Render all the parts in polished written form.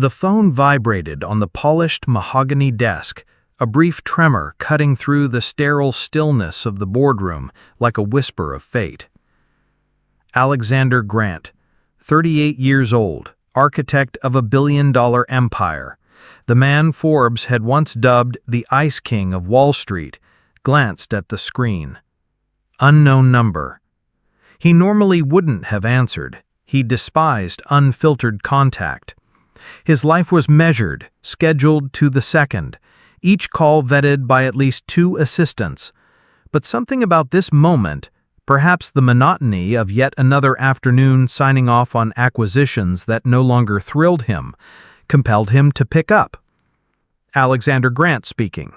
The phone vibrated on the polished mahogany desk, a brief tremor cutting through the sterile stillness of the boardroom like a whisper of fate. Alexander Grant, 38 years old, architect of a billion-dollar empire, the man Forbes had once dubbed the Ice King of Wall Street, glanced at the screen. Unknown number. He normally wouldn't have answered. He despised unfiltered contact. His life was measured, scheduled to the second, each call vetted by at least 2 assistants. But something about this moment, perhaps the monotony of yet another afternoon signing off on acquisitions that no longer thrilled him, compelled him to pick up. Alexander Grant speaking.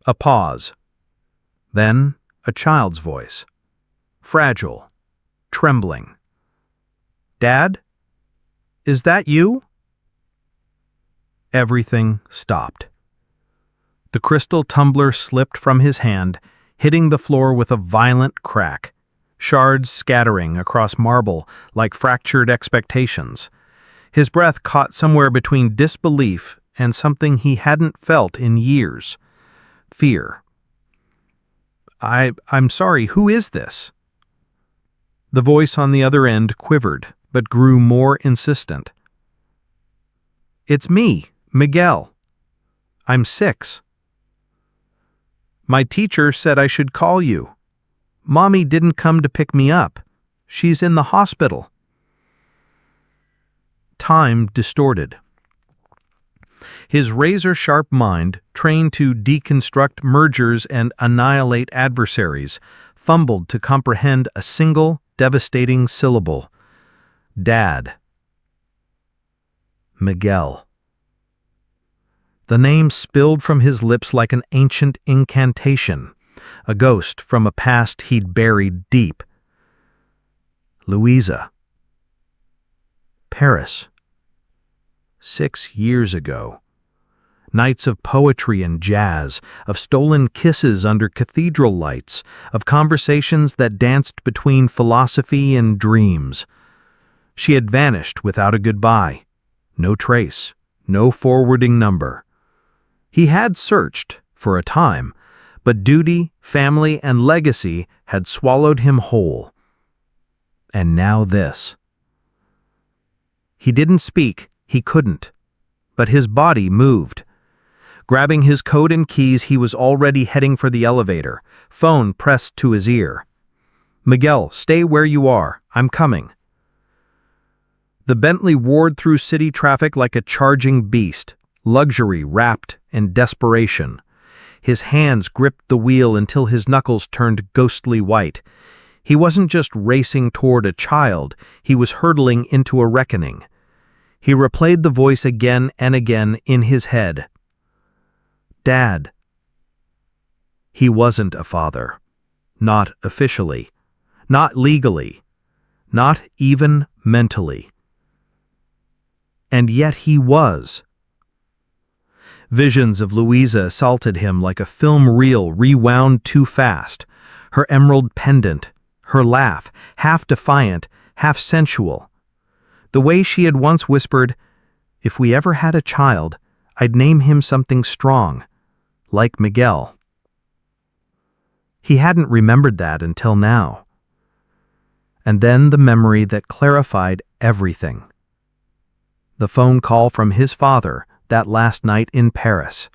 A pause. Then a child's voice. Fragile, trembling. "Dad? Is that you?" Everything stopped. The crystal tumbler slipped from his hand, hitting the floor with a violent crack, shards scattering across marble like fractured expectations. His breath caught somewhere between disbelief and something he hadn't felt in years. Fear. I'm sorry, who is this?" The voice on the other end quivered, but grew more insistent. "It's me, Miguel. I'm 6. My teacher said I should call you. Mommy didn't come to pick me up. She's in the hospital." Time distorted. His razor-sharp mind, trained to deconstruct mergers and annihilate adversaries, fumbled to comprehend a single, devastating syllable. Dad. Miguel. The name spilled from his lips like an ancient incantation, a ghost from a past he'd buried deep. Louisa. Paris. 6 years ago. Nights of poetry and jazz, of stolen kisses under cathedral lights, of conversations that danced between philosophy and dreams. She had vanished without a goodbye. No trace, no forwarding number. He had searched, for a time, but duty, family, and legacy had swallowed him whole. And now this. He didn't speak, he couldn't, but his body moved. Grabbing his coat and keys, he was already heading for the elevator, phone pressed to his ear. "Miguel, stay where you are. I'm coming." The Bentley roared through city traffic like a charging beast, luxury wrapped in desperation. His hands gripped the wheel until his knuckles turned ghostly white. He wasn't just racing toward a child, he was hurtling into a reckoning. He replayed the voice again and again in his head. Dad. He wasn't a father. Not officially. Not legally. Not even mentally. And yet he was. Visions of Louisa assaulted him like a film reel rewound too fast. Her emerald pendant, her laugh, half defiant, half sensual. The way she had once whispered, "If we ever had a child, I'd name him something strong, like Miguel." He hadn't remembered that until now. And then the memory that clarified everything. The phone call from his father that last night in Paris.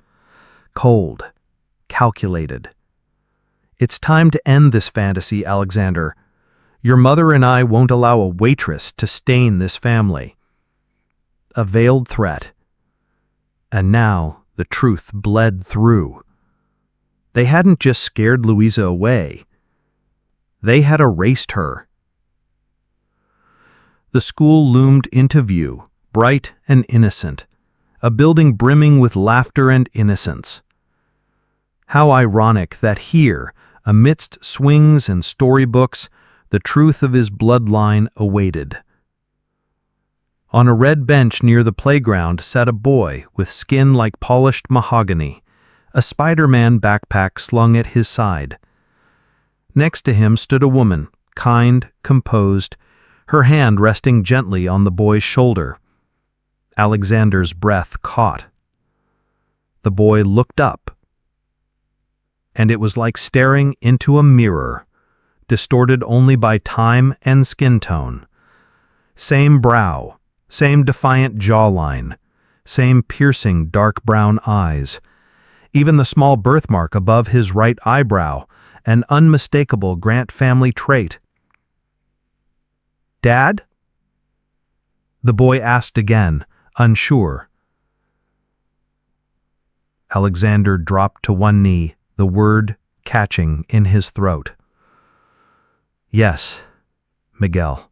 Cold, calculated. "It's time to end this fantasy, Alexander. Your mother and I won't allow a waitress to stain this family." A veiled threat. And now the truth bled through. They hadn't just scared Louisa away. They had erased her. The school loomed into view, bright and innocent, a building brimming with laughter and innocence. How ironic that here, amidst swings and storybooks, the truth of his bloodline awaited. On a red bench near the playground sat a boy with skin like polished mahogany, a Spider-Man backpack slung at his side. Next to him stood a woman, kind, composed, her hand resting gently on the boy's shoulder. Alexander's breath caught. The boy looked up, and it was like staring into a mirror, distorted only by time and skin tone. Same brow, same defiant jawline, same piercing dark brown eyes. Even the small birthmark above his right eyebrow, an unmistakable Grant family trait. "Dad?" the boy asked again, unsure. Alexander dropped to one knee, the word catching in his throat. "Yes, Miguel.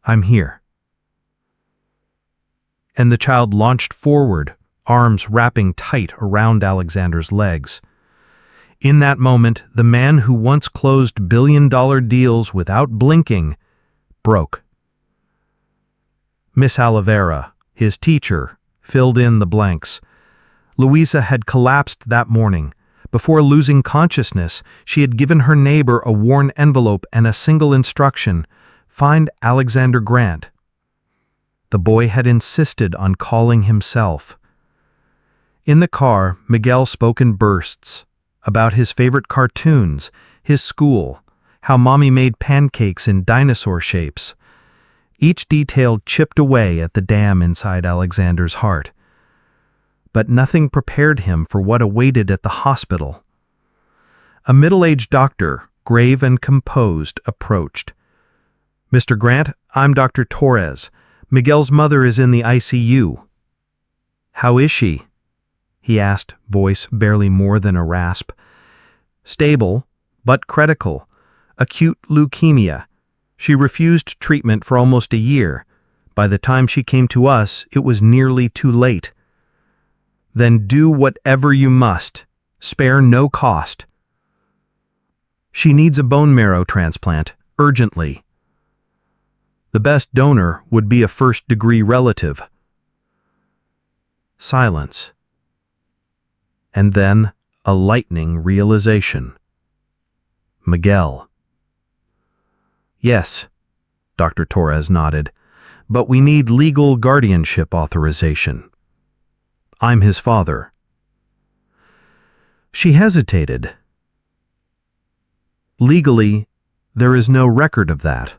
I'm here." And the child launched forward, arms wrapping tight around Alexander's legs. In that moment, the man who once closed billion-dollar deals without blinking broke. Miss Oliveira, his teacher, filled in the blanks. Luisa had collapsed that morning. Before losing consciousness, she had given her neighbor a worn envelope and a single instruction: find Alexander Grant. The boy had insisted on calling himself. In the car, Miguel spoke in bursts about his favorite cartoons, his school, how Mommy made pancakes in dinosaur shapes. Each detail chipped away at the dam inside Alexander's heart. But nothing prepared him for what awaited at the hospital. A middle-aged doctor, grave and composed, approached. "Mr. Grant, I'm Dr. Torres. Miguel's mother is in the ICU." "How is she?" he asked, voice barely more than a rasp. "Stable, but critical. Acute leukemia. She refused treatment for almost a year. By the time she came to us, it was nearly too late." "Then do whatever you must. Spare no cost." "She needs a bone marrow transplant, urgently." "The best donor would be a first-degree relative." Silence. And then a lightning realization. Miguel. "Yes," Dr. Torres nodded, "but we need legal guardianship authorization. I'm his father." She hesitated. "Legally, there is no record of that."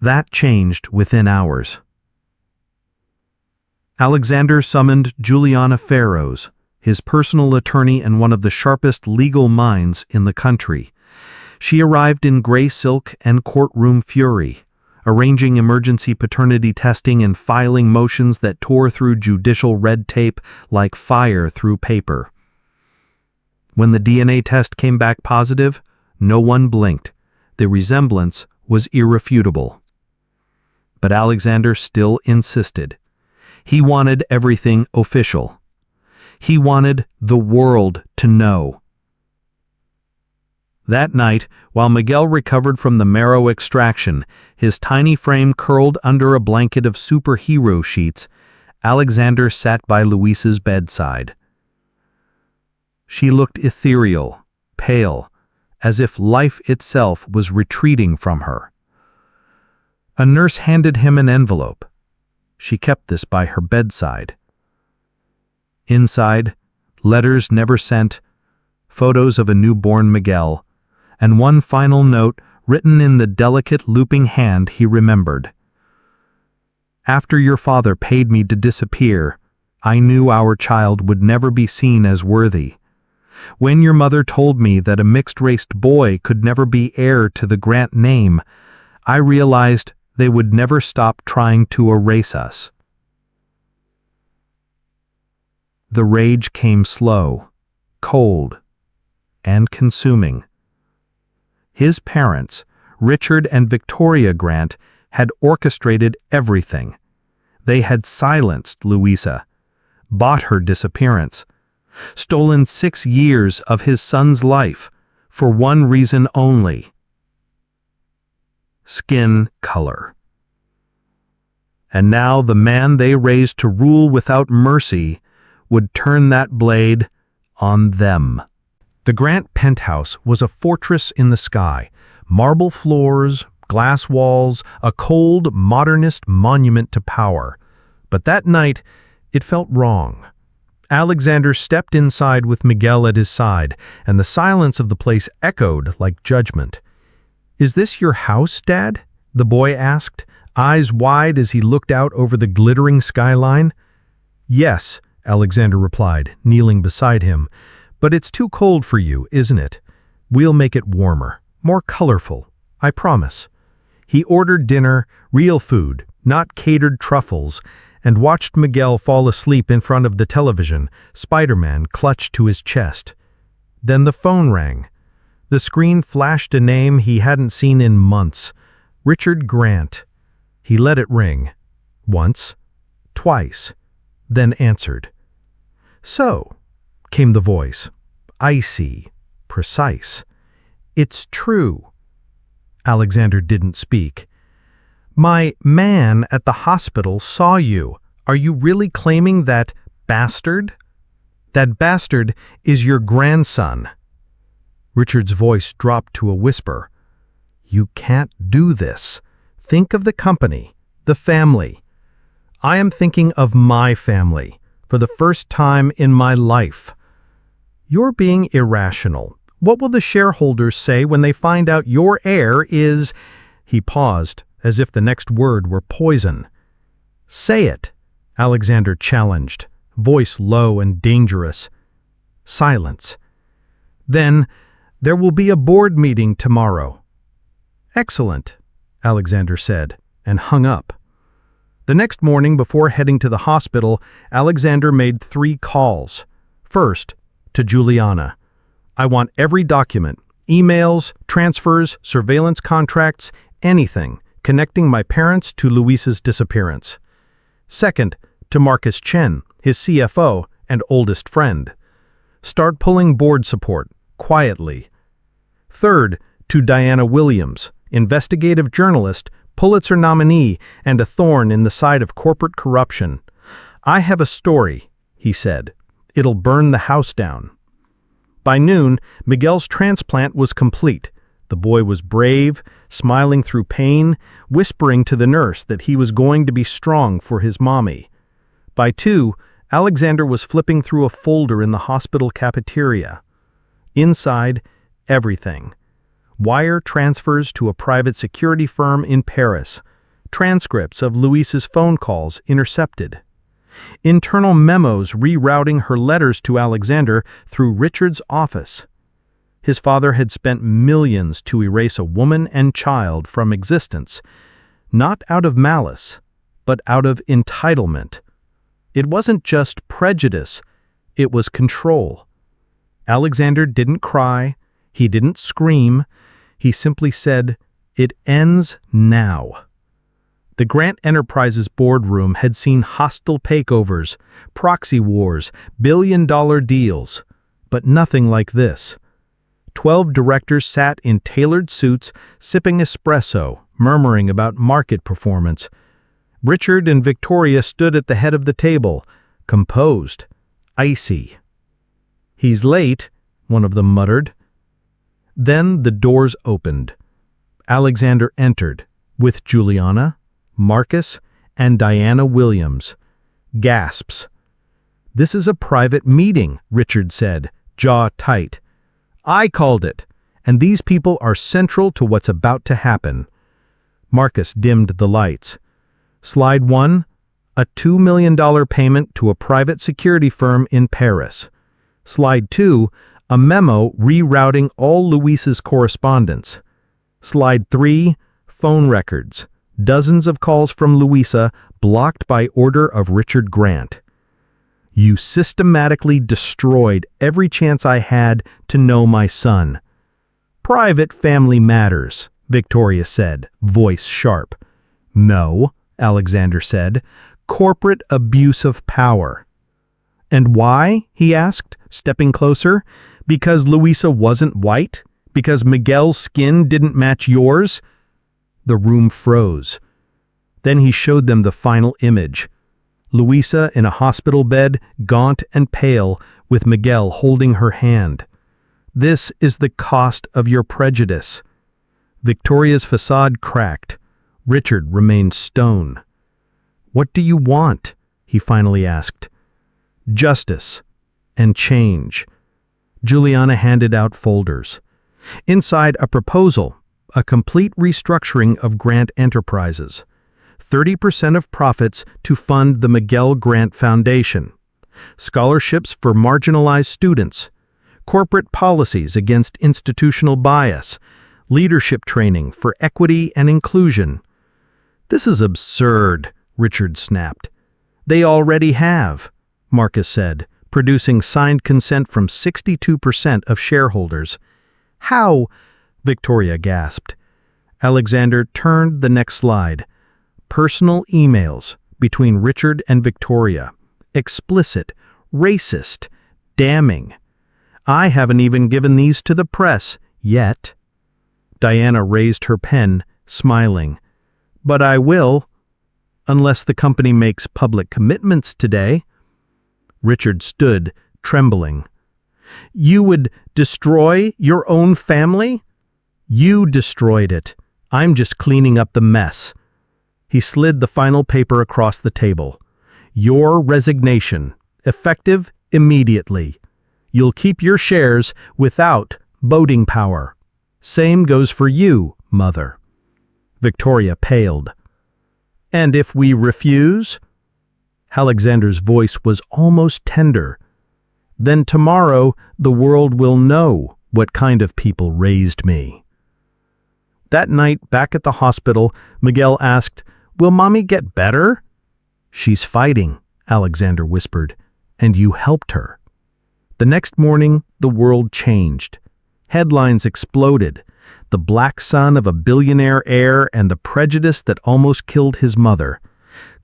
That changed within hours. Alexander summoned Juliana Farrows, his personal attorney and one of the sharpest legal minds in the country. She arrived in gray silk and courtroom fury, arranging emergency paternity testing and filing motions that tore through judicial red tape like fire through paper. When the DNA test came back positive, no one blinked. The resemblance was irrefutable. But Alexander still insisted. He wanted everything official. He wanted the world to know. That night, while Miguel recovered from the marrow extraction, his tiny frame curled under a blanket of superhero sheets, Alexander sat by Luisa's bedside. She looked ethereal, pale, as if life itself was retreating from her. A nurse handed him an envelope. She kept this by her bedside. Inside, letters never sent, photos of a newborn Miguel, and one final note written in the delicate looping hand he remembered. "After your father paid me to disappear, I knew our child would never be seen as worthy. When your mother told me that a mixed-raced boy could never be heir to the Grant name, I realized they would never stop trying to erase us." The rage came slow, cold, and consuming. His parents, Richard and Victoria Grant, had orchestrated everything. They had silenced Luisa, bought her disappearance, stolen 6 years of his son's life for one reason only: skin color. And now the man they raised to rule without mercy would turn that blade on them. The Grant penthouse was a fortress in the sky. Marble floors, glass walls, a cold, modernist monument to power. But that night, it felt wrong. Alexander stepped inside with Miguel at his side, and the silence of the place echoed like judgment. "Is this your house, Dad?" the boy asked, eyes wide as he looked out over the glittering skyline. "Yes," Alexander replied, kneeling beside him. "But it's too cold for you, isn't it? We'll make it warmer, more colorful, I promise." He ordered dinner, real food, not catered truffles, and watched Miguel fall asleep in front of the television, Spider-Man clutched to his chest. Then the phone rang. The screen flashed a name he hadn't seen in months, Richard Grant. He let it ring. Once, twice, then answered. "So," came the voice, icy, precise. "It's true." Alexander didn't speak. "My man at the hospital saw you. Are you really claiming that bastard?" "That bastard is your grandson." Richard's voice dropped to a whisper. "You can't do this. Think of the company, the family." "I am thinking of my family, for the first time in my life." "You're being irrational. What will the shareholders say when they find out your heir is—" He paused, as if the next word were poison. "Say it," Alexander challenged, voice low and dangerous. Silence. "Then, there will be a board meeting tomorrow." "Excellent," Alexander said, and hung up. The next morning, before heading to the hospital, Alexander made 3 calls. First, to Juliana. "I want every document, emails, transfers, surveillance contracts, anything connecting my parents to Luisa's disappearance." Second, to Marcus Chen, his CFO and oldest friend. "Start pulling board support, quietly." Third, to Diana Williams, investigative journalist, Pulitzer nominee, and a thorn in the side of corporate corruption. "I have a story," he said. "It'll burn the house down." By noon, Miguel's transplant was complete. The boy was brave, smiling through pain, whispering to the nurse that he was going to be strong for his mommy. By 2, Alexander was flipping through a folder in the hospital cafeteria. Inside, everything. Wire transfers to a private security firm in Paris. Transcripts of Luisa's phone calls intercepted. Internal memos rerouting her letters to Alexander through Richard's office. His father had spent millions to erase a woman and child from existence, not out of malice, but out of entitlement. It wasn't just prejudice, it was control. Alexander didn't cry, he didn't scream, he simply said, "It ends now." The Grant Enterprises boardroom had seen hostile takeovers, proxy wars, billion-dollar deals, but nothing like this. 12 directors sat in tailored suits, sipping espresso, murmuring about market performance. Richard and Victoria stood at the head of the table, composed, icy. "He's late," one of them muttered. Then the doors opened. Alexander entered, with Juliana, Marcus, and Diana Williams. Gasps. "This is a private meeting," Richard said, jaw tight. "I called it, and these people are central to what's about to happen." Marcus dimmed the lights. Slide 1, a $2 million payment to a private security firm in Paris. Slide 2, a memo rerouting all Luisa's correspondence. Slide 3, phone records. Dozens of calls from Luisa blocked by order of Richard Grant. "You systematically destroyed every chance I had to know my son." "Private family matters," Victoria said, voice sharp. "No," Alexander said, "corporate abuse of power." "And why?" he asked, stepping closer. "Because Luisa wasn't white? Because Miguel's skin didn't match yours?" The room froze. Then he showed them the final image. Luisa in a hospital bed, gaunt and pale, with Miguel holding her hand. "This is the cost of your prejudice." Victoria's facade cracked. Richard remained stone. "What do you want?" he finally asked. "Justice and change." Juliana handed out folders. Inside, a proposal, a complete restructuring of Grant Enterprises. 30% of profits to fund the Miguel Grant Foundation. Scholarships for marginalized students. Corporate policies against institutional bias. Leadership training for equity and inclusion. "This is absurd," Richard snapped. "They already have," Marcus said, producing signed consent from 62% of shareholders. "How?" Victoria gasped. Alexander turned the next slide. Personal emails between Richard and Victoria. Explicit, racist, damning. "I haven't even given these to the press yet." Diana raised her pen, smiling. "But I will, unless the company makes public commitments today." Richard stood, trembling. "You would destroy your own family?" "You destroyed it. I'm just cleaning up the mess." He slid the final paper across the table. "Your resignation, effective immediately. You'll keep your shares without voting power. Same goes for you, Mother." Victoria paled. "And if we refuse?" Alexander's voice was almost tender. "Then tomorrow the world will know what kind of people raised me." That night, back at the hospital, Miguel asked, "Will Mommy get better?" "She's fighting," Alexander whispered, "and you helped her." The next morning, the world changed. Headlines exploded. The black son of a billionaire heir and the prejudice that almost killed his mother.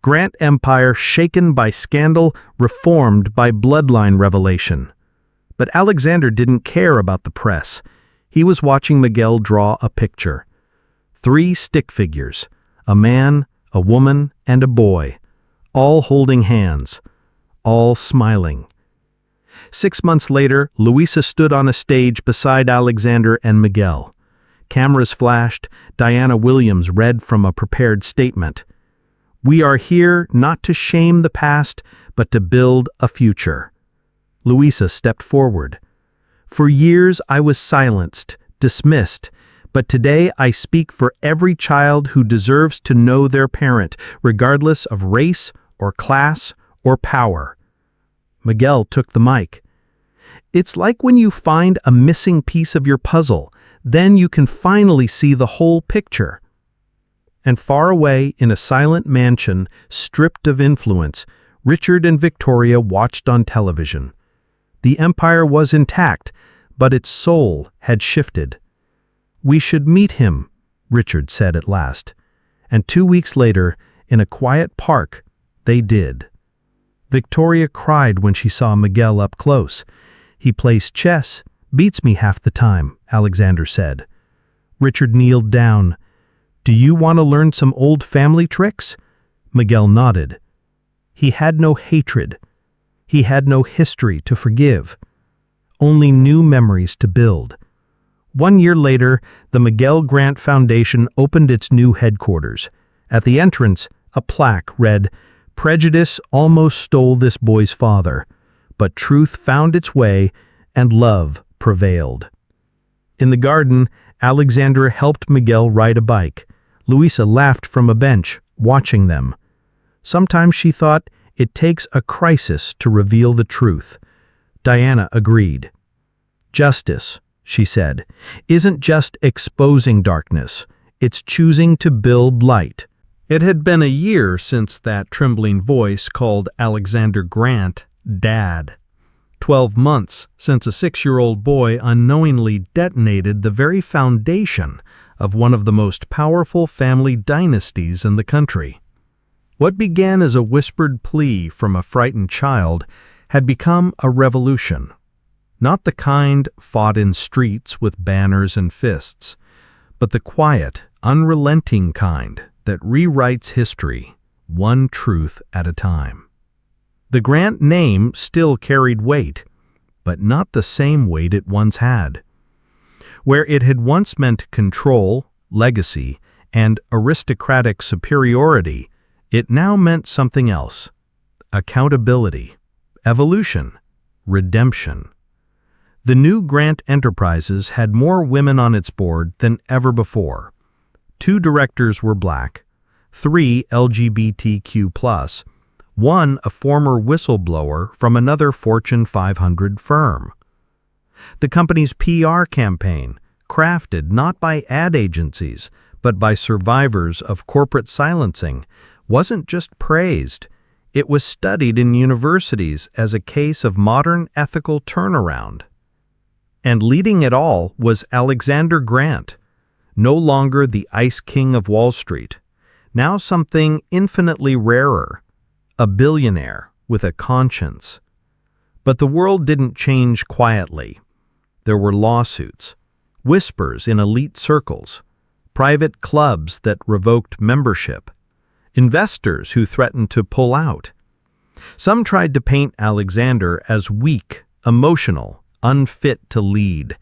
Grant Empire shaken by scandal, reformed by bloodline revelation. But Alexander didn't care about the press. He was watching Miguel draw a picture. 3 stick figures, a man, a woman, and a boy, all holding hands, all smiling. 6 months later, Luisa stood on a stage beside Alexander and Miguel. Cameras flashed. Diana Williams read from a prepared statement. "We are here not to shame the past, but to build a future." Luisa stepped forward. "For years I was silenced, dismissed, but today I speak for every child who deserves to know their parent, regardless of race or class or power." Miguel took the mic. "It's like when you find a missing piece of your puzzle, then you can finally see the whole picture." And far away in a silent mansion, stripped of influence, Richard and Victoria watched on television. The empire was intact, but its soul had shifted. "We should meet him," Richard said at last. And 2 weeks later, in a quiet park, they did. Victoria cried when she saw Miguel up close. "He plays chess, beats me half the time," Alexander said. Richard kneeled down. "Do you want to learn some old family tricks?" Miguel nodded. He had no hatred. He had no history to forgive. Only new memories to build. 1 year later, the Miguel Grant Foundation opened its new headquarters. At the entrance, a plaque read, "Prejudice almost stole this boy's father, but truth found its way and love prevailed." In the garden, Alexander helped Miguel ride a bike. Luisa laughed from a bench, watching them. Sometimes she thought, it takes a crisis to reveal the truth. Diana agreed. "Justice," she said, "isn't just exposing darkness. It's choosing to build light." It had been a year since that trembling voice called Alexander Grant Dad. 12 months since a 6-year-old boy unknowingly detonated the very foundation of one of the most powerful family dynasties in the country. What began as a whispered plea from a frightened child had become a revolution. Not the kind fought in streets with banners and fists, but the quiet, unrelenting kind that rewrites history, one truth at a time. The Grant name still carried weight, but not the same weight it once had. Where it had once meant control, legacy, and aristocratic superiority, it now meant something else: accountability, evolution, redemption. The new Grant Enterprises had more women on its board than ever before. 2 directors were black, 3 LGBTQ+, 1 a former whistleblower from another Fortune 500 firm. The company's PR campaign, crafted not by ad agencies, but by survivors of corporate silencing, wasn't just praised. It was studied in universities as a case of modern ethical turnaround. And leading it all was Alexander Grant, no longer the Ice King of Wall Street, now something infinitely rarer, a billionaire with a conscience. But the world didn't change quietly. There were lawsuits, whispers in elite circles, private clubs that revoked membership, investors who threatened to pull out. Some tried to paint Alexander as weak, emotional, unfit to lead,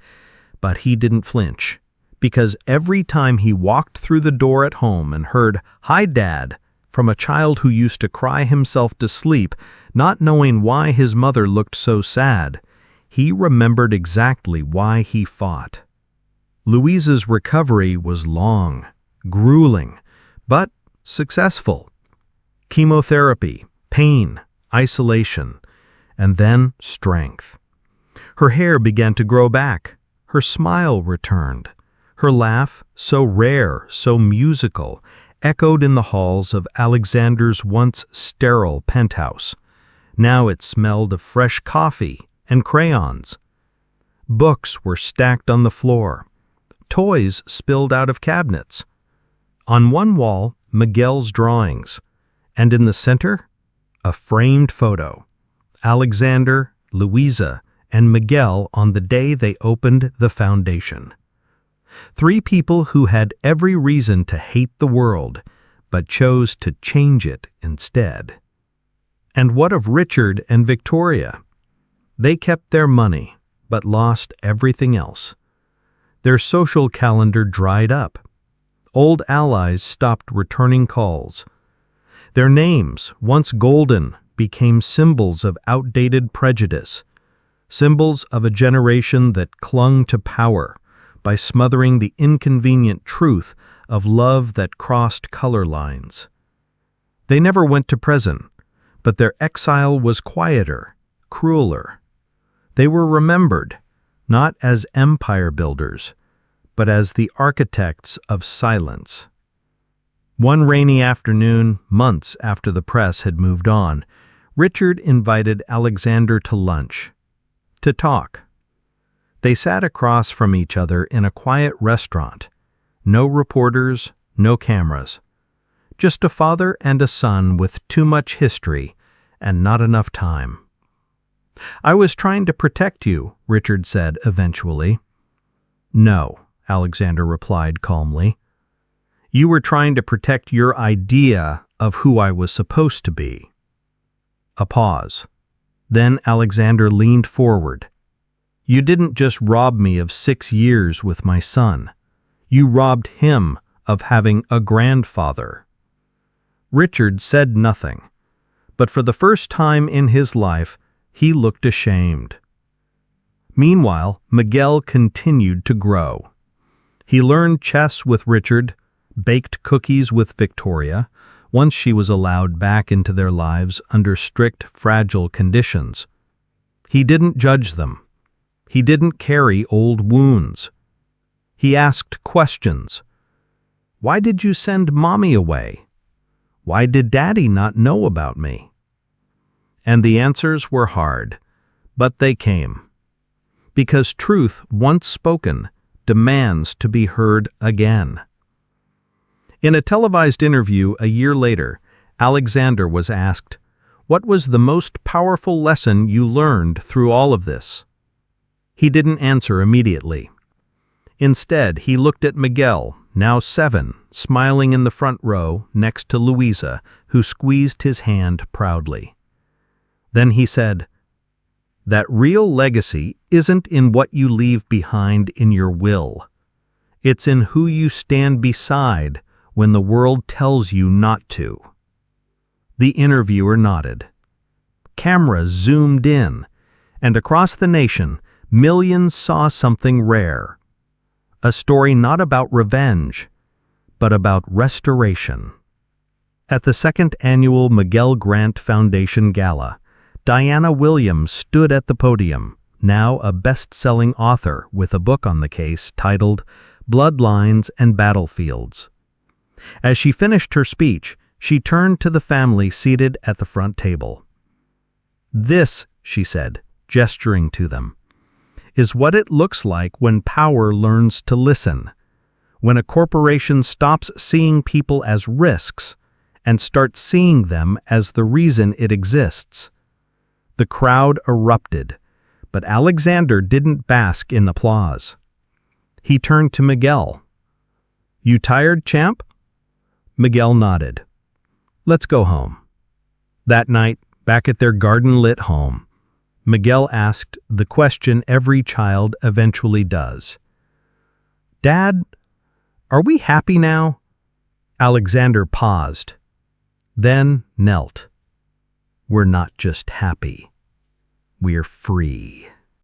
but he didn't flinch, because every time he walked through the door at home and heard "Hi, Dad," from a child who used to cry himself to sleep, not knowing why his mother looked so sad, he remembered exactly why he fought. Louisa's recovery was long, grueling, but successful. Chemotherapy, pain, isolation, and then strength. Her hair began to grow back. Her smile returned. Her laugh, so rare, so musical, echoed in the halls of Alexander's once sterile penthouse. Now it smelled of fresh coffee and crayons. Books were stacked on the floor. Toys spilled out of cabinets. On one wall, Miguel's drawings, and in the center, a framed photo. Alexander, Louisa, and Miguel on the day they opened the foundation. 3 people who had every reason to hate the world, but chose to change it instead. And what of Richard and Victoria? They kept their money, but lost everything else. Their social calendar dried up. Old allies stopped returning calls. Their names, once golden, became symbols of outdated prejudice, symbols of a generation that clung to power by smothering the inconvenient truth of love that crossed color lines. They never went to prison, but their exile was quieter, crueler. They were remembered, not as empire builders, but as the architects of silence. One rainy afternoon, months after the press had moved on, Richard invited Alexander to lunch, to talk. They sat across from each other in a quiet restaurant. No reporters, no cameras. Just a father and a son with too much history and not enough time. "I was trying to protect you," Richard said eventually. "No," Alexander replied calmly. "You were trying to protect your idea of who I was supposed to be." A pause. Then Alexander leaned forward. "You didn't just rob me of 6 years with my son. You robbed him of having a grandfather." Richard said nothing, but for the first time in his life, he looked ashamed. Meanwhile, Miguel continued to grow. He learned chess with Richard, baked cookies with Victoria, once she was allowed back into their lives under strict, fragile conditions. He didn't judge them. He didn't carry old wounds. He asked questions. "Why did you send Mommy away? Why did Daddy not know about me?" And the answers were hard, but they came. Because truth, once spoken, demands to be heard again. In a televised interview a year later, Alexander was asked, "What was the most powerful lesson you learned through all of this?" He didn't answer immediately. Instead, he looked at Miguel, now 7, smiling in the front row next to Louisa, who squeezed his hand proudly. Then he said, "That real legacy isn't in what you leave behind in your will. It's in who you stand beside when the world tells you not to." The interviewer nodded. Cameras zoomed in, and across the nation, millions saw something rare. A story not about revenge, but about restoration. At the second annual Miguel Grant Foundation Gala, Diana Williams stood at the podium, now a best-selling author with a book on the case titled Bloodlines and Battlefields. As she finished her speech, she turned to the family seated at the front table. "This," she said, gesturing to them, "is what it looks like when power learns to listen, when a corporation stops seeing people as risks and starts seeing them as the reason it exists." The crowd erupted, but Alexander didn't bask in applause. He turned to Miguel. "You tired, champ?" Miguel nodded. "Let's go home." That night, back at their garden-lit home, Miguel asked the question every child eventually does. "Dad, are we happy now?" Alexander paused, then knelt. "We're not just happy. We're free."